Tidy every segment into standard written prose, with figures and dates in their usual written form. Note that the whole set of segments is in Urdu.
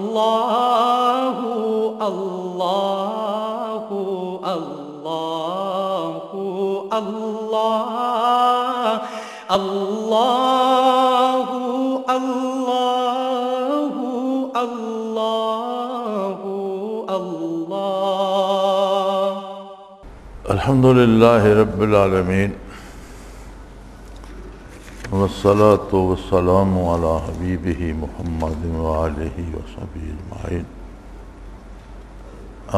اللہ اللہ اللہ اللہ اللہ اللہ اللہ اللہ الحمدللہ رب العالمین والصلاة والسلام علی حبیبہ محمد وآلہ وصحبہ اجمعین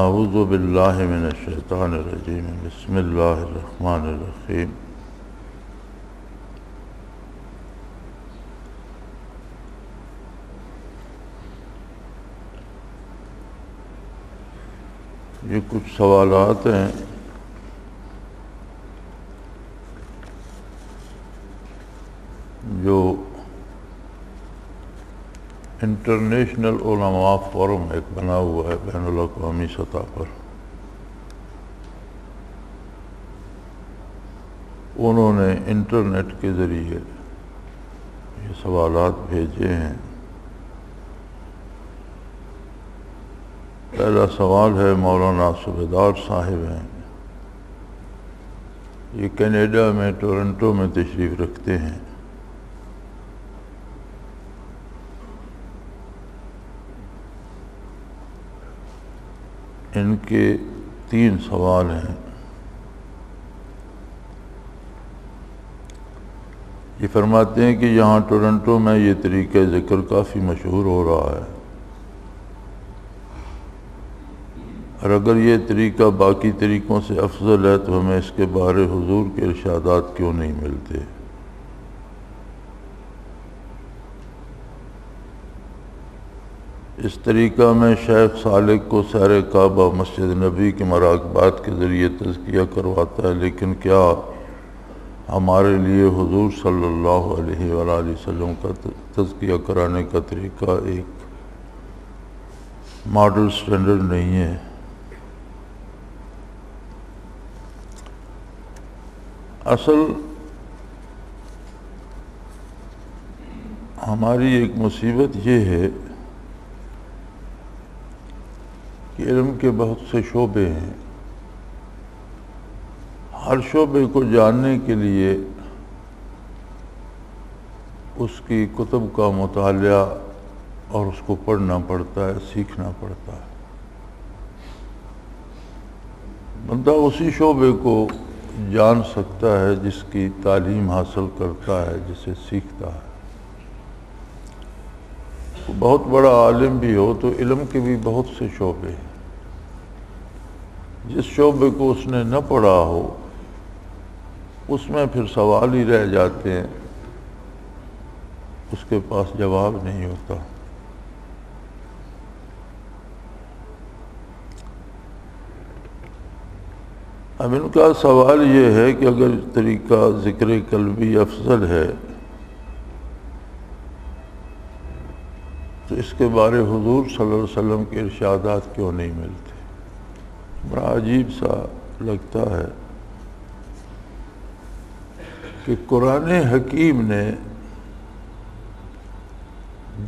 اعوذ باللہ من الشیطان الرجیم بسم اللہ الرحمن الرحیم یہ کچھ سوالات ہیں جو انٹرنیشنل علماء فورم ایک بنا ہوا ہے بین الاقوامی سطح پر، انہوں نے انٹرنیٹ کے ذریعے یہ سوالات بھیجے ہیں۔ پہلا سوال ہے مولانا صوبیدار صاحب ہیں، یہ کینیڈا میں ٹورنٹو میں تشریف رکھتے ہیں۔ ان کے 3 سوال ہیں۔ یہ فرماتے ہیں کہ یہاں ٹورنٹو میں یہ طریقہ ذکر کافی مشہور ہو رہا ہے، اور اگر یہ طریقہ باقی طریقوں سے افضل ہے تو ہمیں اس کے بارے حضور کے ارشادات کیوں نہیں ملتے؟ اس طریقہ میں شیخ سالک کو سیر کعبہ مسجد نبی کے مراقبات کے ذریعے تزکیہ کرواتا ہے، لیکن کیا ہمارے لیے حضور صلی اللہ علیہ وآلہ وسلم کا تزکیہ کرانے کا طریقہ ایک ماڈل سٹینڈرڈ نہیں ہے؟ اصل ہماری ایک مصیبت یہ ہے کہ علم کے بہت سے شعبے ہیں، ہر شعبے کو جاننے کے لیے اس کی کتب کا مطالعہ اور اس کو پڑھنا پڑتا ہے، سیکھنا پڑتا ہے۔ بندہ اسی شعبے کو جان سکتا ہے جس کی تعلیم حاصل کرتا ہے، جسے سیکھتا ہے۔ بہت بڑا عالم بھی ہو تو علم کے بھی بہت سے شعبے ہیں، جس شعبے کو اس نے نہ پڑھا ہو اس میں پھر سوال ہی رہ جاتے ہیں، اس کے پاس جواب نہیں ہوتا۔ اب ان کا سوال یہ ہے کہ اگر طریقہ ذکر قلبی افضل ہے تو اس کے بارے حضور صلی اللہ علیہ وسلم کے ارشادات کیوں نہیں ملتے؟ بڑا عجیب سا لگتا ہے کہ قرآن حکیم نے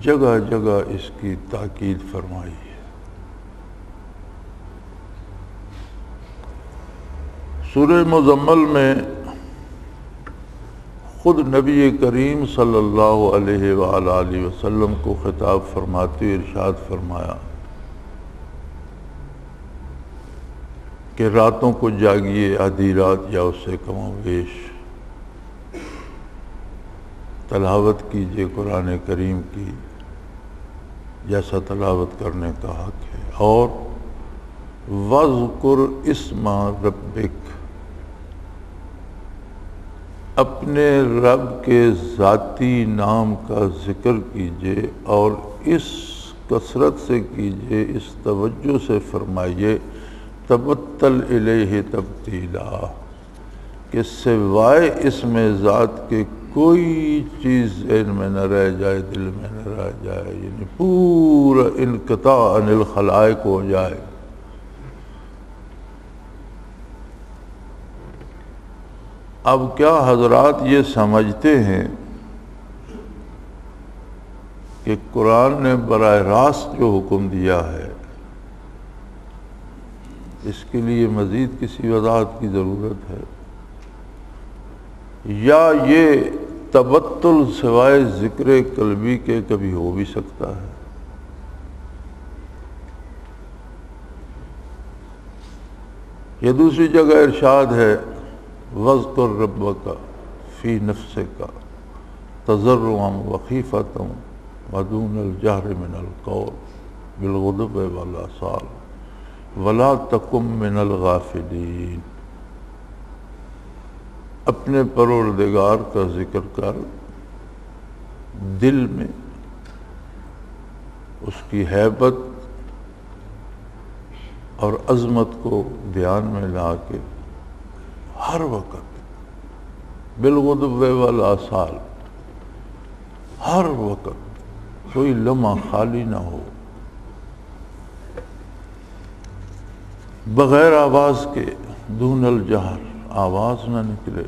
جگہ جگہ اس کی تاکید فرمائی ہے۔ سورہ مزمل میں خود نبی کریم صلی اللہ علیہ وآلہ وسلم کو خطاب فرماتے ارشاد فرمایا کہ راتوں کو جاگیے، آدھی رات یا اس سے کم و بیش تلاوت کیجیے قرآن کریم کی، جیسا تلاوت کرنے کا حق ہے، اور وَاذْكُرْ اسْمَ رَبِّكَ، اپنے رب کے ذاتی نام کا ذکر کیجیے، اور اس کثرت سے کیجیے، اس توجہ سے فرمائیے تبتل الیہ تبتیلا، کہ سوائے اس میں ذات کے کوئی چیز ذہن میں نہ رہ جائے، دل میں نہ رہ جائے، یعنی پورا انقطاع عن الخلائق ہو جائے۔ اب کیا حضرات یہ سمجھتے ہیں کہ قرآن نے براہ راست جو حکم دیا ہے اس کے لیے مزید کسی وضاحت کی ضرورت ہے، یا یہ تبتل سوائے ذکر قلبی کے کبھی ہو بھی سکتا ہے؟ یہ دوسری جگہ ارشاد ہے وَاذْكُرْ رَبَّكَ فِي نَفْسِكَ تَضَرُّعًا وَخِيفَةً وَدُونَ الْجَهْرِ مِنَ الْقَوْلِ بِالْغُدُوِّ وَالْآصَالِ وَلَا تَكُن مِّنَ الْغَافِلِينَ۔ اپنے پروردگار کا ذکر کر، دل میں اس کی ہیبت اور عظمت کو دھیان میں لا کے ہر وقت بالغدو والآصال، ہر وقت کوئی لمحہ خالی نہ ہو، بغیر آواز کے، دون الجہر، آواز نہ نکلے،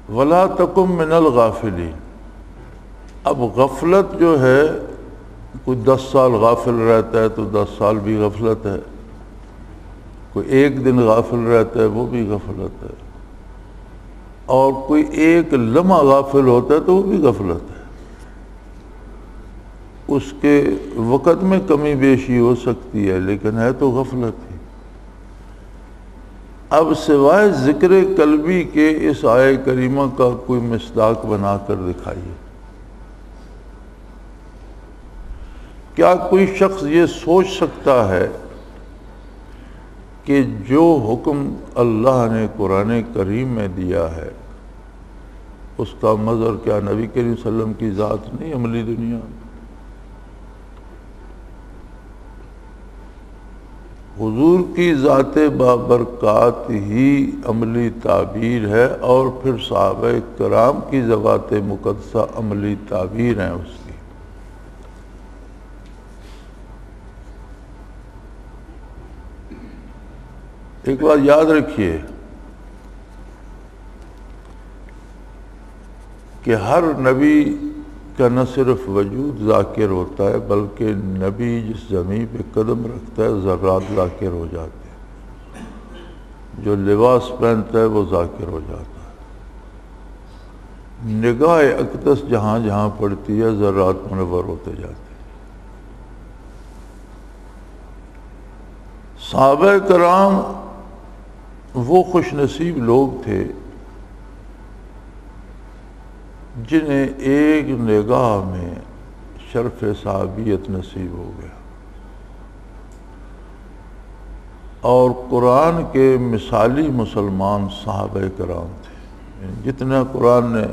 ولا تکم من الغافلین۔ اب غفلت جو ہے، کوئی 10 سال غافل رہتا ہے تو 10 سال بھی غفلت ہے، کوئی 1 دن غافل رہتا ہے وہ بھی غفلت ہے، اور کوئی 1 لمحہ غافل ہوتا ہے تو وہ بھی غفلت ہے۔ اس کے وقت میں کمی بیشی ہو سکتی ہے لیکن ہے تو غفلت ہی۔ اب سوائے ذکر قلبی کے اس آیہ کریمہ کا کوئی مصداق بنا کر دکھائیے۔ کیا کوئی شخص یہ سوچ سکتا ہے کہ جو حکم اللہ نے قرآن کریم میں دیا ہے اس کا مظہر کیا نبی کریم صلی اللہ علیہ وسلم کی ذات نہیں عملی دنیا میں؟ حضور کی ذات بابرکات ہی عملی تعبیر ہے، اور پھر صحابہ کرام کی ذوات مقدسہ عملی تعبیر ہیں اس کی۔ ایک بات یاد رکھیے کہ ہر نبی کا نہ صرف وجود ذاکر ہوتا ہے بلکہ نبی جس زمین پہ قدم رکھتا ہے ذرات ذاکر ہو جاتے ہیں، جو لباس پہنتا ہے وہ ذاکر ہو جاتا ہے، نگاہ اقدس جہاں جہاں پڑتی ہے ذرات منور ہوتے جاتے ہیں۔ صحابہ کرام وہ خوش نصیب لوگ تھے جنہیں ایک نگاہ میں شرف صحابیت نصیب ہو گیا، اور قرآن کے مثالی مسلمان صحابہ کرام تھے۔ جتنا قرآن نے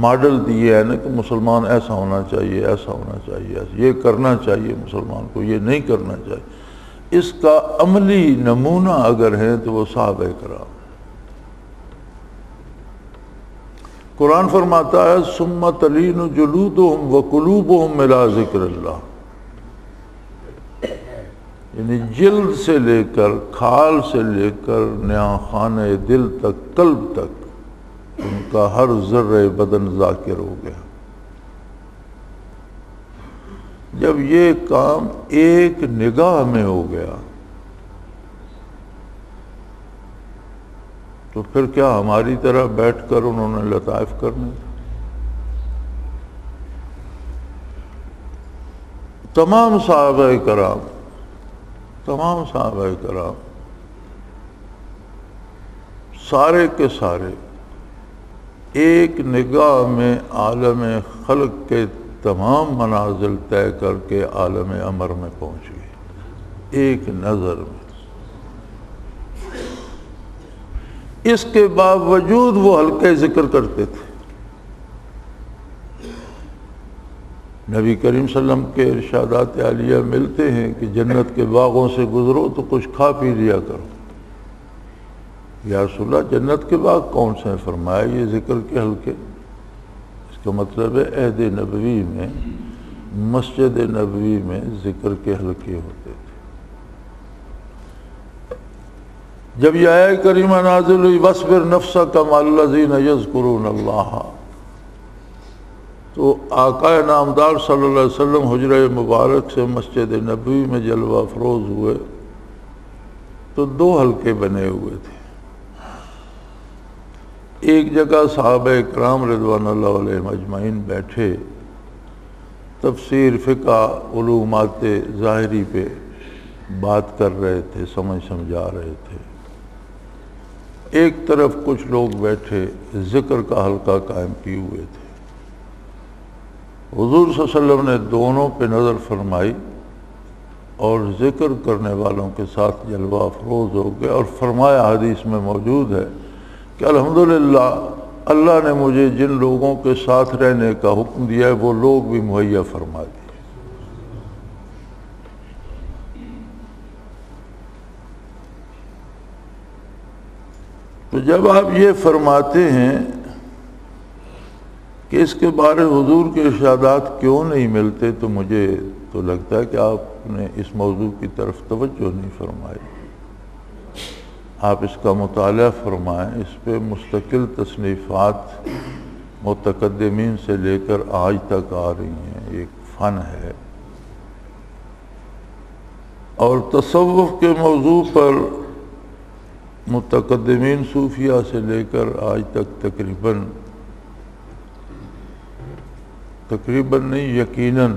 ماڈل دیے ہے نا کہ مسلمان ایسا ہونا چاہیے، ایسا ہونا چاہیے، یہ کرنا چاہیے مسلمان کو، یہ نہیں کرنا چاہیے، اس کا عملی نمونہ اگر ہیں تو وہ صحابہ کرام۔ قرآن فرماتا ہے ثم تلین جلودہم وقلوبہم الی ذکر اللہ، یعنی جلد سے لے کر، کھال سے لے کر، نیاں خانہ دل تک، قلب تک ان کا ہر ذرہ بدن ذاکر ہو گیا۔ جب یہ کام ایک نگاہ میں ہو گیا تو پھر کیا ہماری طرح بیٹھ کر انہوں نے لطائف کرنے؟ تمام صحابہ کرام سارے کے سارے ایک نگاہ میں عالم خلق کے تمام منازل طے کر کے عالم امر میں پہنچ گئے ایک نظر میں۔ اس کے باوجود وہ ہلکے ذکر کرتے تھے۔ نبی کریم صلی اللہ علیہ وسلم کے ارشادات عالیہ ملتے ہیں کہ جنت کے باغوں سے گزرو تو کچھ کھا پی لیا کرو۔ یا رسول اللہ جنت کے باغ کون سے ہیں؟ فرمایا یہ ذکر کے حلقے۔ اس کا مطلب ہے عہد نبوی میں مسجد نبوی میں ذکر کے حلقے ہوتے تھے۔ جب یہ آیہ کریمہ نازل ہوئی وَاصْبِرْ نَفْسَكَ مَعَ الَّذِينَ يَذْكُرُونَ اللَّهَ تو آقا نامدار صلی اللہ علیہ وسلم حجرہ مبارک سے مسجد نبوی میں جلوہ افروز ہوئے تو 2 حلقے بنے ہوئے تھے۔ ایک جگہ صحابہ کرام رضوان اللہ علیہم اجمعین بیٹھے تفسیر، فقہ، علومات ظاہری پہ بات کر رہے تھے، سمجھا رہے تھے۔ ایک طرف کچھ لوگ بیٹھے ذکر کا حلقہ قائم کیے ہوئے تھے۔ حضور صلی اللہ علیہ وسلم نے دونوں پہ نظر فرمائی اور ذکر کرنے والوں کے ساتھ جلوہ افروز ہو گئے، اور فرمایا، حدیث میں موجود ہے کہ الحمدللہ اللہ نے مجھے جن لوگوں کے ساتھ رہنے کا حکم دیا ہے وہ لوگ بھی مہیا فرما دیے۔ تو جب آپ یہ فرماتے ہیں کہ اس کے بارے حضور کے ارشادات کیوں نہیں ملتے، تو مجھے تو لگتا ہے کہ آپ نے اس موضوع کی طرف توجہ نہیں فرمائی۔ آپ اس کا مطالعہ فرمائیں، اس پہ مستقل تصنیفات متقدمین سے لے کر آج تک آ رہی ہیں، ایک فن ہے۔ اور تصوف کے موضوع پر متقدمین صوفیہ سے لے کر آج تک تقریباً نہیں، یقیناً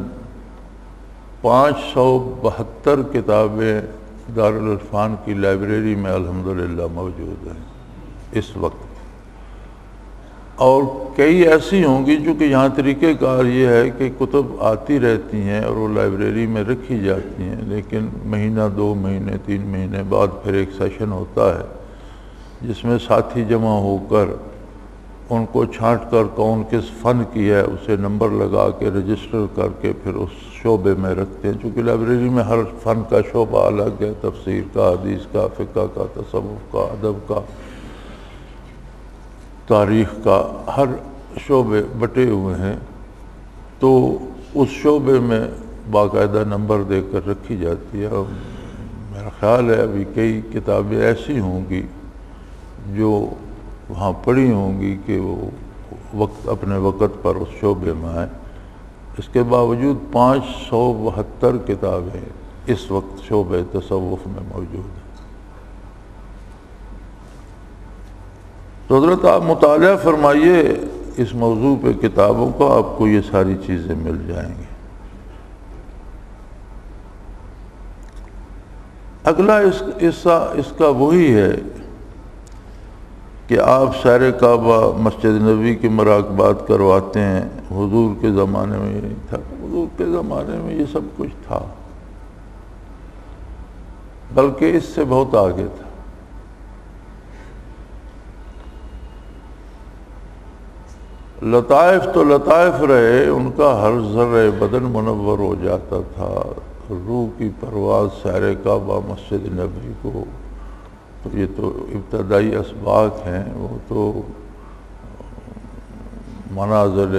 572 کتابیں دارالعرفان کی لائبریری میں الحمدللہ موجود ہیں اس وقت، اور کئی ایسی ہوں گی چونکہ یہاں طریقہ کار یہ ہے کہ کتب آتی رہتی ہیں اور وہ لائبریری میں رکھی جاتی ہیں، لیکن مہینہ 2 مہینے 3 مہینے بعد پھر ایک سیشن ہوتا ہے جس میں ساتھی جمع ہو کر ان کو چھانٹ کر کون کس فن کی ہے اسے نمبر لگا کے رجسٹر کر کے پھر اس شعبے میں رکھتے ہیں، چونکہ لائبریری میں ہر فن کا شعبہ الگ ہے، تفسیر کا، حدیث کا، فقہ کا، تصوف کا، ادب کا، تاریخ کا، ہر شعبے بٹے ہوئے ہیں، تو اس شعبے میں باقاعدہ نمبر دے کر رکھی جاتی ہے۔ اور میرا خیال ہے ابھی کئی کتابیں ایسی ہوں گی جو وہاں پڑھی ہوں گی کہ وہ اپنے وقت پر اس شعبے میں آئیں۔ اس کے باوجود 572 کتابیں اس وقت شعبہ تصوف میں موجود ہیں۔ تو حضرت آپ مطالعہ فرمائیے اس موضوع پہ کتابوں کا، آپ کو یہ ساری چیزیں مل جائیں گی۔ اگلا اس کا وہی ہے کہ آپ سیر کعبہ، مسجد نبوی کی مراقبات کرواتے ہیں۔ حضور کے زمانے میں یہ نہیں تھا، حضور کے زمانے میں یہ سب کچھ تھا، بلکہ اس سے بہت آگے تھا۔ لطائف تو لطائف رہے، ان کا ہر ذرہ بدن منور ہو جاتا تھا۔ روح کی پرواز سیر کعبہ، مسجد نبوی کو، تو یہ تو ابتدائی اسباق ہیں، وہ تو منازل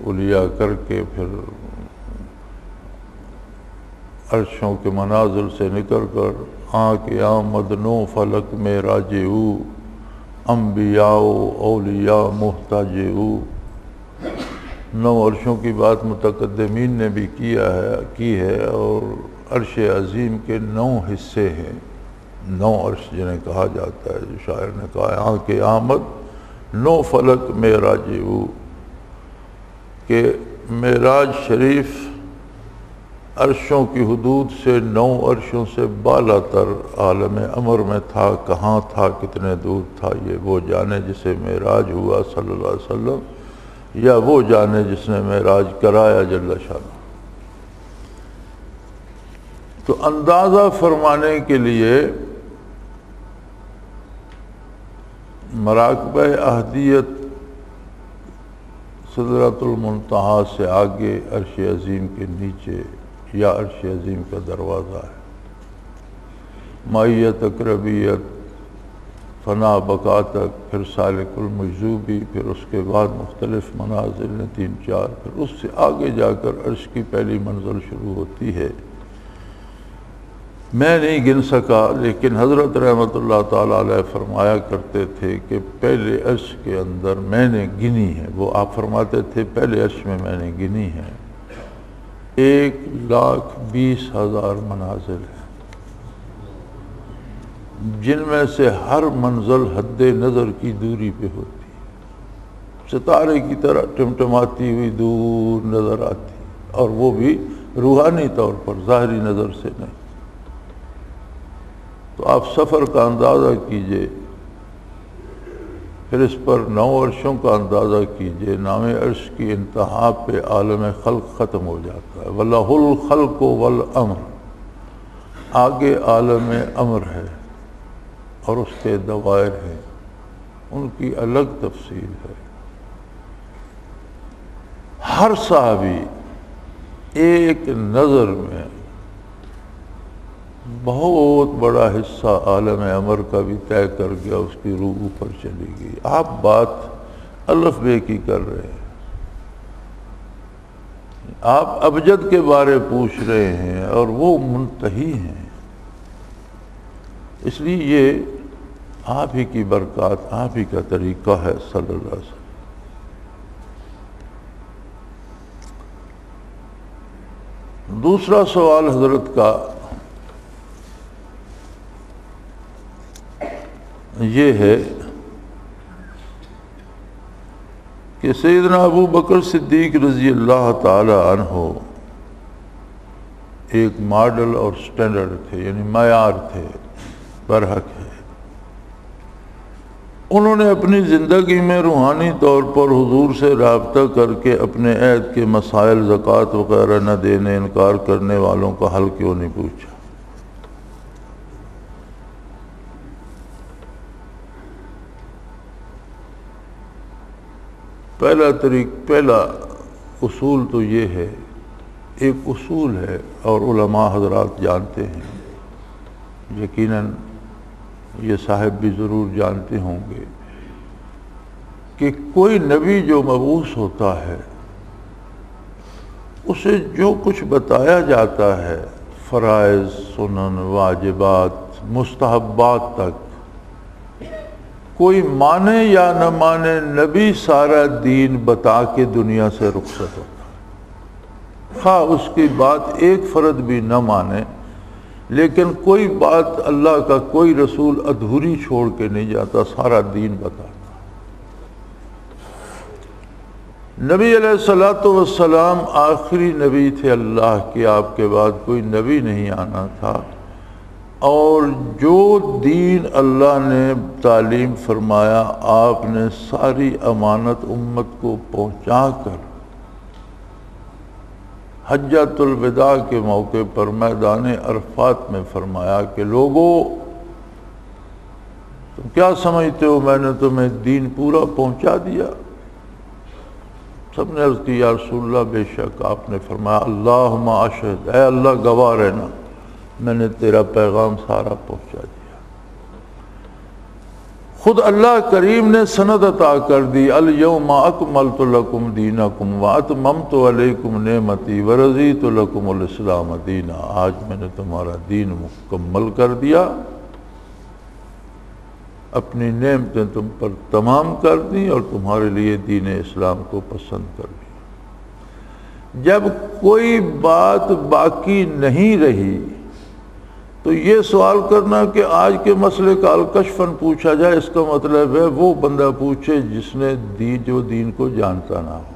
علیاء کر کے پھر عرشوں کے منازل سے نکل کر آنکھ آمد نو فلک میں راجے او، انبیاء و اولیاء محتاج او۔ 9 عرشوں کی بات متقدمین نے بھی کی ہے، اور عرش عظیم کے 9 حصے ہیں، 9 عرش جنہیں کہا جاتا ہے، جو شاعر نے کہا ہے آنکھ آمد 9 فلک معراج او، کہ معراج شریف عرشوں کی حدود سے 9 عرشوں سے بالا تر عالم امر میں تھا۔ کہاں تھا، کتنے دور تھا، یہ وہ جانے جسے معراج ہوا صلی اللہ علیہ وسلم، یا وہ جانے جس نے معراج کرایا جل شانہ۔ تو اندازہ فرمانے کے لیے مراقبہ احدیت سدرۃ المنتہا سے آگے عرش عظیم کے نیچے یا عرش عظیم کا دروازہ ہے۔ معیت، اقربیت، فنا، بقا تک، پھر سالک المجذوبی، پھر اس کے بعد مختلف منازل نے 3-4، پھر اس سے آگے جا کر عرش کی پہلی منزل شروع ہوتی ہے۔ میں نہیں گن سکا، لیکن حضرت رحمۃ اللہ تعالیٰ علیہ فرمایا کرتے تھے کہ پہلے عرش کے اندر میں نے گنی ہے، وہ آپ فرماتے تھے پہلے عرش میں نے گنی ہے 1,20,000 منازل ہیں، جن میں سے ہر منزل حد نظر کی دوری پہ ہوتی ہے، ستارے کی طرح ٹمٹماتی ہوئی دور نظر آتی، اور وہ بھی روحانی طور پر، ظاہری نظر سے نہیں۔ تو آپ سفر کا اندازہ کیجئے، پھر اس پر 9 عرشوں کا اندازہ کیجئے، 9ویں عرش کی انتہا پہ عالم خلق ختم ہو جاتا ہے، وَلَهُ الْخَلْقُ وَالْأَمْرُ، آگے عالم امر ہے اور اس کے دوائر ہیں، ان کی الگ تفصیل ہے۔ ہر صحابی ایک نظر میں بہت بڑا حصہ عالم امر کا بھی طے کر گیا، اس کی روح اوپر چلی گئی۔ آپ بات الف بے کی کر رہے ہیں، آپ ابجد کے بارے پوچھ رہے ہیں اور وہ منتہی ہیں، اس لیے یہ آپ ہی کی برکات، آپ ہی کا طریقہ ہے صلی اللہ علیہ وسلم۔ دوسرا سوال حضرت کا یہ ہے کہ سیدنا ابو بکر صدیق رضی اللہ تعالی عنہ ایک ماڈل اور سٹینڈرڈ تھے، یعنی معیار تھے، برحق ہے۔ انہوں نے اپنی زندگی میں روحانی طور پر حضور سے رابطہ کر کے اپنے عہد کے مسائل، زکوٰۃ وغیرہ نہ دینے، انکار کرنے والوں کا حل کیوں نہیں پوچھا؟ پہلا اصول تو یہ ہے، ایک اصول ہے اور علماء حضرات جانتے ہیں، یقیناً یہ صاحب بھی ضرور جانتے ہوں گے کہ کوئی نبی جو مبعوث ہوتا ہے اسے جو کچھ بتایا جاتا ہے، فرائض، سنن، واجبات، مستحبات تک، کوئی مانے یا نہ مانے، نبی سارا دین بتا کے دنیا سے رخصت ہوتا ہے، خواہ اس کی بات ایک فرد بھی نہ مانے، لیکن کوئی بات اللہ کا کوئی رسول ادھوری چھوڑ کے نہیں جاتا، سارا دین بتاتا۔ نبی علیہ السلام آخری نبی تھے اللہ کے، آپ کے بعد کوئی نبی نہیں آنا تھا، اور جو دین اللہ نے تعلیم فرمایا آپ نے ساری امانت امت کو پہنچا کر حجۃ الوداع کے موقع پر میدان عرفات میں فرمایا کہ لوگو تم کیا سمجھتے ہو میں نے تمہیں دین پورا پہنچا دیا؟ سب نے عرض کی یا رسول اللہ بے شک۔ آپ نے فرمایا اللہم اشہد، اے اللہ گواہ رہنا میں نے تیرا پیغام سارا پہنچا دیا۔ خود اللہ کریم نے سند عطا کر دی، الیوم اکملت لکم دینکم واتممت علیکم نعمتی ورضیت لکم الاسلام دینا، آج میں نے تمہارا دین مکمل کر دیا، اپنی نعمتیں تم پر تمام کر دیں اور تمہارے لیے دین اسلام کو پسند کر دیا۔ جب کوئی بات باقی نہیں رہی تو یہ سوال کرنا کہ آج کے مسئلے کا الکشفاً پوچھا جائے، اس کا مطلب ہے وہ بندہ پوچھے جس نے جو دین کو جانتا نہ ہو،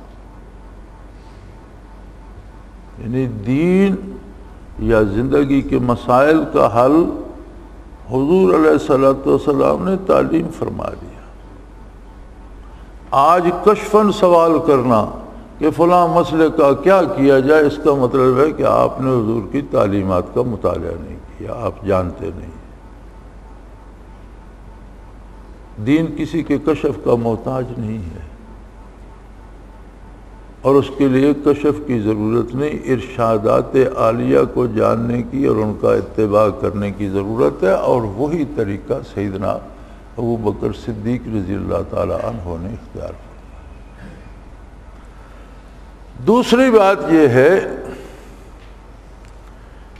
یعنی دین یا زندگی کے مسائل کا حل حضور علیہ السلام نے تعلیم فرما دیا۔ آج کشفاً سوال کرنا کہ فلاں مسئلے کا کیا کیا جائے، اس کا مطلب ہے کہ آپ نے حضور کی تعلیمات کا مطالعہ نہیں کیا، آپ جانتے نہیں۔ دین کسی کے کشف کا محتاج نہیں ہے، اور اس کے لیے کشف کی ضرورت نہیں، ارشادات عالیہ کو جاننے کی اور ان کا اتباع کرنے کی ضرورت ہے، اور وہی طریقہ سیدنا ابو بکر صدیق رضی اللہ تعالی عنہ نے اختیار کیا۔ دوسری بات یہ ہے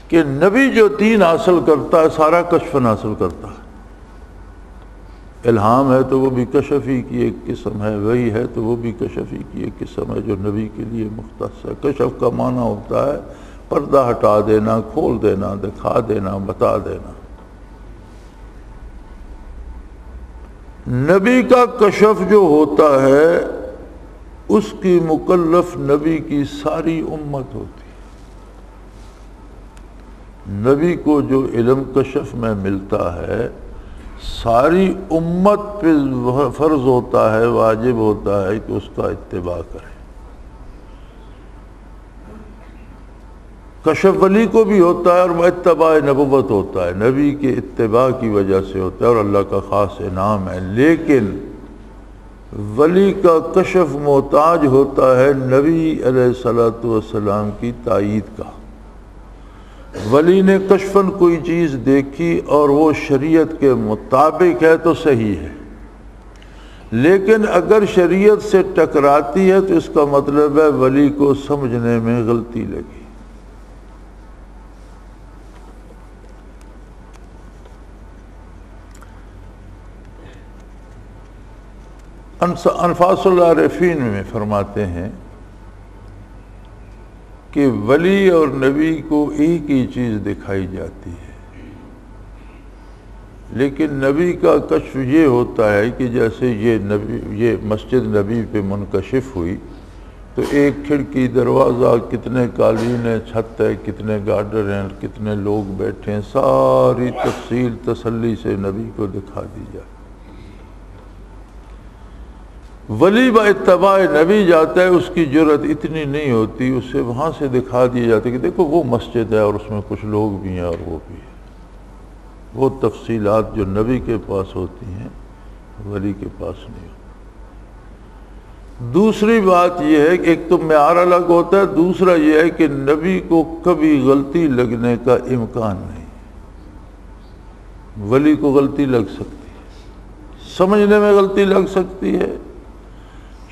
کہ نبی جو دین حاصل کرتا ہے سارا کشفن حاصل کرتا ہے۔ الہام ہے تو وہ بھی کشف ہی کی ایک قسم ہے، وحی ہے تو وہ بھی کشف ہی کی ایک قسم ہے جو نبی کے لیے مختص ہے۔ کشف کا معنی ہوتا ہے پردہ ہٹا دینا، کھول دینا، دکھا دینا، بتا دینا۔ نبی کا کشف جو ہوتا ہے اس کی مکلف نبی کی ساری امت ہوتی ہے۔ نبی کو جو علم کشف میں ملتا ہے ساری امت پہ فرض ہوتا ہے، واجب ہوتا ہے کہ اس کا اتباع کرے۔ کشف ولی کو بھی ہوتا ہے اور اتباع نبوت ہوتا ہے، نبی کے اتباع کی وجہ سے ہوتا ہے اور اللہ کا خاص انعام ہے۔ لیکن ولی کا کشف محتاج ہوتا ہے نبی علیہ السلام کی تائید کا۔ ولی نے کشفاً کوئی چیز دیکھی اور وہ شریعت کے مطابق ہے تو صحیح ہے، لیکن اگر شریعت سے ٹکراتی ہے تو اس کا مطلب ہے ولی کو سمجھنے میں غلطی لگی۔ انفاس العارفین میں فرماتے ہیں کہ ولی اور نبی کو ایک ہی چیز دکھائی جاتی ہے، لیکن نبی کا کشف یہ ہوتا ہے کہ جیسے یہ مسجد نبی پہ منکشف ہوئی تو ایک کھڑکی، دروازہ، کتنے قالین ہیں، چھت ہے، کتنے گارڈر ہیں، کتنے لوگ بیٹھے ہیں، ساری تفصیل تسلی سے نبی کو دکھا دی جائے۔ ولی با اتباع نبی جاتا ہے، اس کی جرأت اتنی نہیں ہوتی، اسے وہاں سے دکھا دیا جاتا ہے کہ دیکھو وہ مسجد ہے اور اس میں کچھ لوگ بھی ہیں اور وہ بھی ہیں۔ وہ تفصیلات جو نبی کے پاس ہوتی ہیں ولی کے پاس نہیں ہوتی۔ دوسری بات یہ ہے کہ ایک تو معیار الگ ہوتا ہے، دوسرا یہ ہے کہ نبی کو کبھی غلطی لگنے کا امکان نہیں۔ ولی کو غلطی لگ سکتی ہے، سمجھنے میں غلطی لگ سکتی ہے،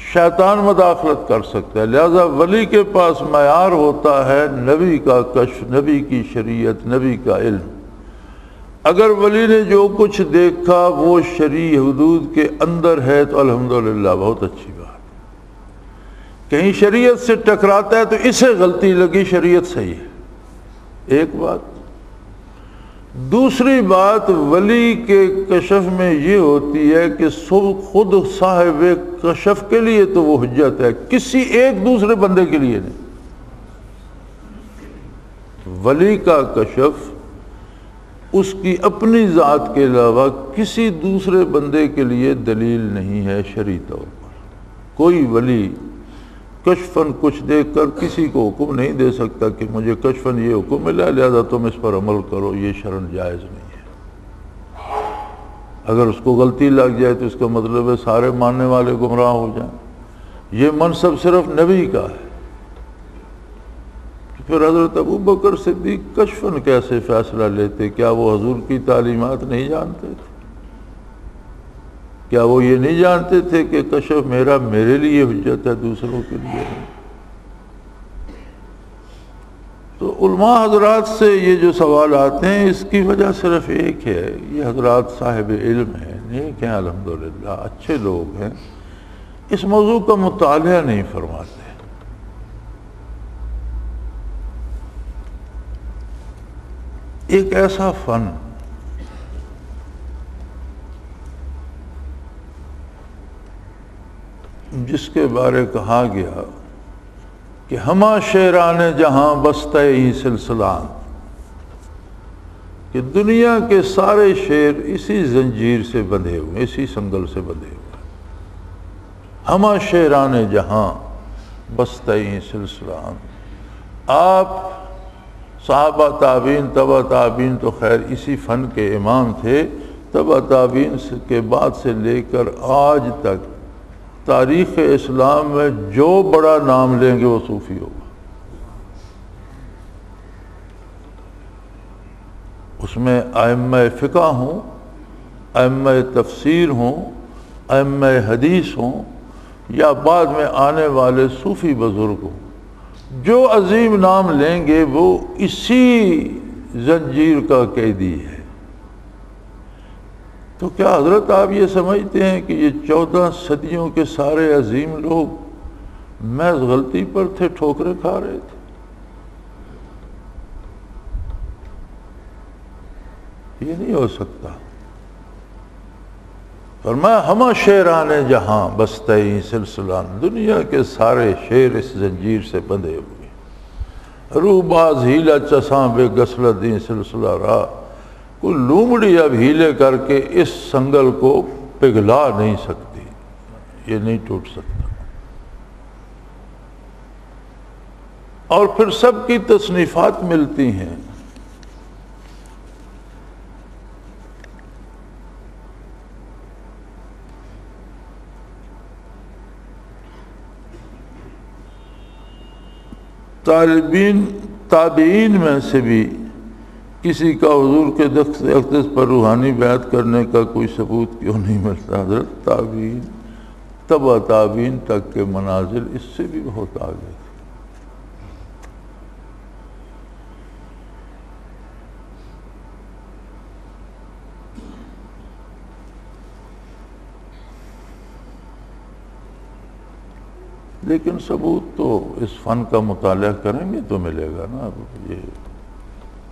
شیطان مداخلت کر سکتا ہے، لہذا ولی کے پاس معیار ہوتا ہے نبی کا کشف، نبی کی شریعت، نبی کا علم۔ اگر ولی نے جو کچھ دیکھا وہ شرعی حدود کے اندر ہے تو الحمدللہ بہت اچھی بات۔ کہیں شریعت سے ٹکراتا ہے تو اسے غلطی لگی، شریعت صحیح ہے، ایک بات۔ دوسری بات ولی کے کشف میں یہ ہوتی ہے کہ خود صاحب کشف کے لیے تو وہ حجت ہے، کسی ایک دوسرے بندے کے لیے نہیں۔ ولی کا کشف اس کی اپنی ذات کے علاوہ کسی دوسرے بندے کے لیے دلیل نہیں ہے شرعی طور پر۔ کوئی ولی کشفاً کچھ دیکھ کر کسی کو حکم نہیں دے سکتا کہ مجھے کشفاً یہ حکم ملا لہذا تم اس پر عمل کرو، یہ شرعاً جائز نہیں ہے۔ اگر اس کو غلطی لگ جائے تو اس کا مطلب ہے سارے ماننے والے گمراہ ہو جائیں۔ یہ منصب صرف نبی کا ہے۔ پھر حضرت ابوبکر صدیق کشفاً کیسے فیصلہ لیتے؟ کیا وہ حضور کی تعلیمات نہیں جانتے تھے؟ کیا وہ یہ نہیں جانتے تھے کہ کشف میرے لیے حجت ہے، دوسروں کے لیے نہیں؟ تو علماء حضرات سے یہ جو سوال آتے ہیں اس کی وجہ صرف ایک ہے، یہ حضرات صاحب علم ہیں، نیک ہیں، الحمدللہ اچھے لوگ ہیں، اس موضوع کا مطالعہ نہیں فرماتے۔ ایک ایسا فن جس کے بارے کہا گیا کہ ہما شیران جہاں بستہ ہی سلسلان، کہ دنیا کے سارے شیر اسی زنجیر سے بندھے ہوئے، اسی سنگل سے بندھے ہوئے۔ ہما شیران جہاں بستہ ہی سلسلان، آپ صحابہ تابعین تبع تابعین تو خیر اسی فن کے امام تھے، تبع تابعین کے بعد سے لے کر آج تک تاریخ اسلام میں جو بڑا نام لیں گے وہ صوفی ہوگا۔ اس میں ائمہ فقہ ہوں، ائمہ تفسیر ہوں، ائمہ حدیث ہوں، یا بعد میں آنے والے صوفی بزرگ ہوں، جو عظیم نام لیں گے وہ اسی زنجیر کا قیدی ہے۔ تو کیا حضرت آپ یہ سمجھتے ہیں کہ یہ 14 صدیوں کے سارے عظیم لوگ محض غلطی پر تھے، ٹھوکریں کھا رہے تھے؟ یہ نہیں ہو سکتا۔ فرمایا ہمہ شیران جہاں بستئی سلسلان، دنیا کے سارے شیر اس زنجیر سے بندھے ہوئے۔ روح باز ہیلا چساں بے گسلت دیں سلسلہ راہ، کوئی لومڑی اب ہیلے کر کے اس سنگل کو پگھلا نہیں سکتی، یہ نہیں ٹوٹ سکتا۔ اور پھر سب کی تصنیفات ملتی ہیں۔ تابعین میں سے بھی کسی کا حضور کے اقدس پر روحانی بیعت کرنے کا کوئی ثبوت کیوں نہیں ملتا؟ حضرت تابعین، تبع تابعین تک کے منازل اس سے بھی بہت آگے تھے۔ لیکن ثبوت تو اس فن کا مطالعہ کریں گے تو ملے گا نا۔ یہ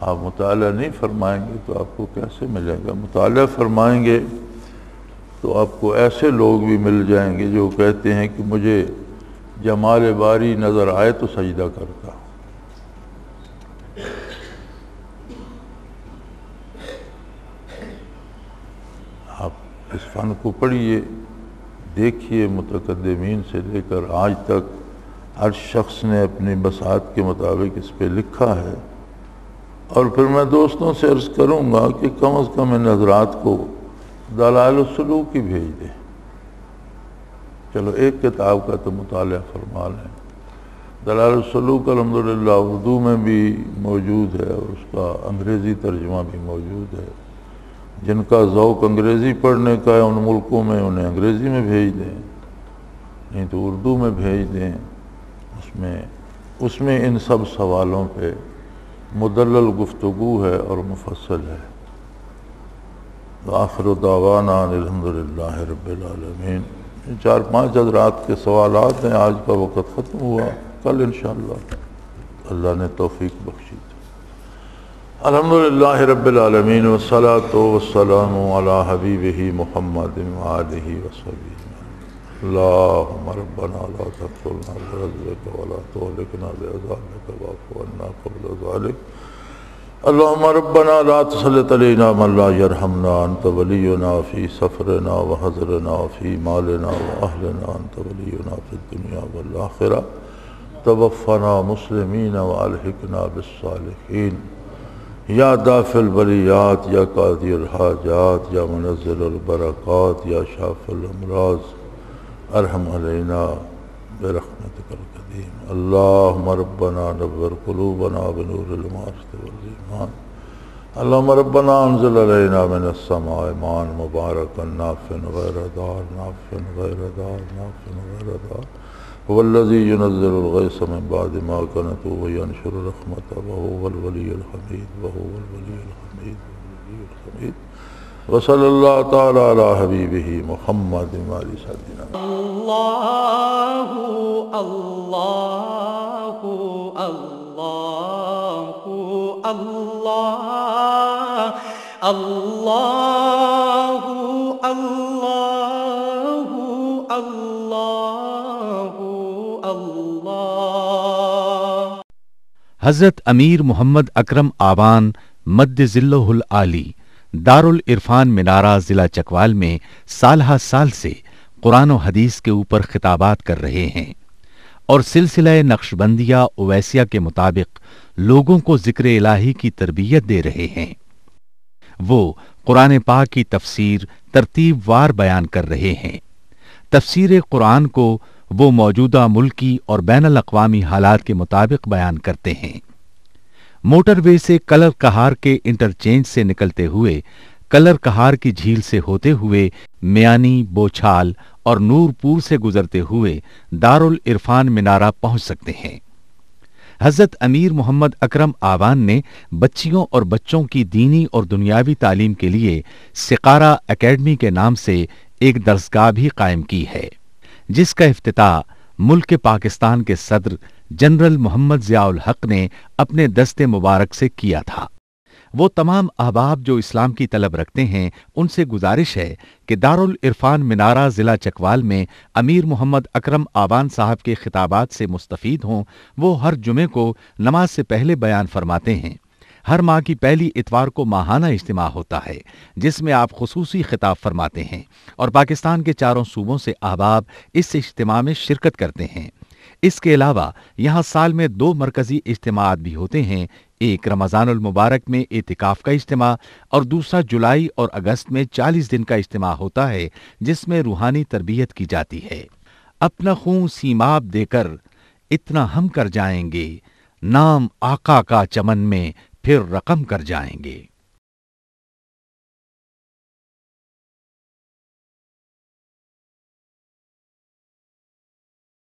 آپ مطالعہ نہیں فرمائیں گے تو آپ کو کیسے ملے گا؟ مطالعہ فرمائیں گے تو آپ کو ایسے لوگ بھی مل جائیں گے جو کہتے ہیں کہ مجھے جمال باری نظر آئے تو سجدہ کرتا۔ آپ اس فن کو پڑھیے، دیکھیے، متقدمین سے لے کر آج تک ہر شخص نے اپنی بساط کے مطابق اس پہ لکھا ہے۔ اور پھر میں دوستوں سے عرض کروں گا کہ کم از کم ان حضرات کو دلائل السلوک ہی بھیج دیں۔ چلو ایک کتاب کا تو مطالعہ فرما لیں۔ دلائل السلوک الحمدللہ اردو میں بھی موجود ہے اور اس کا انگریزی ترجمہ بھی موجود ہے۔ جن کا ذوق انگریزی پڑھنے کا ہے ان ملکوں میں انہیں انگریزی میں بھیج دیں، نہیں تو اردو میں بھیج دیں۔ اس میں ان سب سوالوں پہ مدلل گفتگو ہے اور مفصل ہے۔ آخر دعوانا الحمدللہ رب العالمین۔ 4-5 حضرات کے سوالات ہیں، آج کا وقت ختم ہوا، کل انشاءاللہ اللہ نے توفیق بخشی۔ الحمدللہ رب العالمین والصلاة والسلام علی حبیبہ محمد وآلہ وصحبہ۔ اللہم ربنا لا تحرمنا برحمتک ولا تہلکنا بعذابک واعف عنا قبل ذلک۔ اللہم ربنا لا تسلط علینا من لا یرحمنا، انت ولینا فی سفرنا وحضرنا فی مالنا واہلنا، انت ولینا فی الدنیا والآخرہ، توفنا مسلمین والحقنا بالصالحین۔ یا دافع البلیات، یا قاضی الحاجات، یا منزل البرکات، یا شافی الامراض، ارحم علینا برحمتک القدیم۔ اللہم ربنا نور قلوبنا بنور المعرفۃ والایمان۔ اللہم ربنا انزل علینا من السماء ماء مبارکا نافعا غیر ضار، نافعا غیر ضار، نافعا غیر ضار، هو الذی ينزل الغیث من بعد ما قنطوا وینشر رحمته وهو الولی الحمید، وهو الولی الحمید، وهو الولی الحمید۔ وصلی اللہ تعالی علی حبیبہ محمد وآلہ سیدنا۔ اللہ اللہ اللہ اللہ اللہ اللہ اللہ۔ حضرت امیر محمد اکرم آبان مد ذلہ العالی دارالعرفان منارہ ضلع چکوال میں سالہ سال سے قرآن و حدیث کے اوپر خطابات کر رہے ہیں اور سلسلہ نقشبندیہ اویسیہ کے مطابق لوگوں کو ذکر الہی کی تربیت دے رہے ہیں۔ وہ قرآن پاک کی تفسیر ترتیب وار بیان کر رہے ہیں۔ تفسیر قرآن کو وہ موجودہ ملکی اور بین الاقوامی حالات کے مطابق بیان کرتے ہیں۔ موٹر وے سے کلر کہار کے انٹرچینج سے نکلتے ہوئے کلر کہار کی جھیل سے ہوتے ہوئے میانی، بوچھال اور نورپور سے گزرتے ہوئے دارالعرفان منارہ پہنچ سکتے ہیں۔ حضرت امیر محمد اکرم آوان نے بچیوں اور بچوں کی دینی اور دنیاوی تعلیم کے لیے سقارہ اکیڈمی کے نام سے ایک درسگاہ بھی قائم کی ہے، جس کا افتتاح ملک پاکستان کے صدر جنرل محمد ضیاء الحق نے اپنے دست مبارک سے کیا تھا۔ وہ تمام احباب جو اسلام کی طلب رکھتے ہیں ان سے گزارش ہے کہ دارالعرفان منارہ ضلع چکوال میں امیر محمد اکرم آوان صاحب کے خطابات سے مستفید ہوں۔ وہ ہر جمعے کو نماز سے پہلے بیان فرماتے ہیں۔ ہر ماہ کی پہلی اتوار کو ماہانہ اجتماع ہوتا ہے جس میں آپ خصوصی خطاب فرماتے ہیں اور پاکستان کے چاروں صوبوں سے احباب اس اجتماع میں شرکت کرتے ہیں۔ اس کے علاوہ یہاں سال میں 2 مرکزی اجتماعات بھی ہوتے ہیں، ایک رمضان المبارک میں اعتکاف کا اجتماع اور دوسرا جولائی اور اگست میں 40 دن کا اجتماع ہوتا ہے جس میں روحانی تربیت کی جاتی ہے۔ اپنا خون سیماب دے کر اتنا ہم کر جائیں گے، نام آقا کا چمن میں پھر رقم کر جائیں گے۔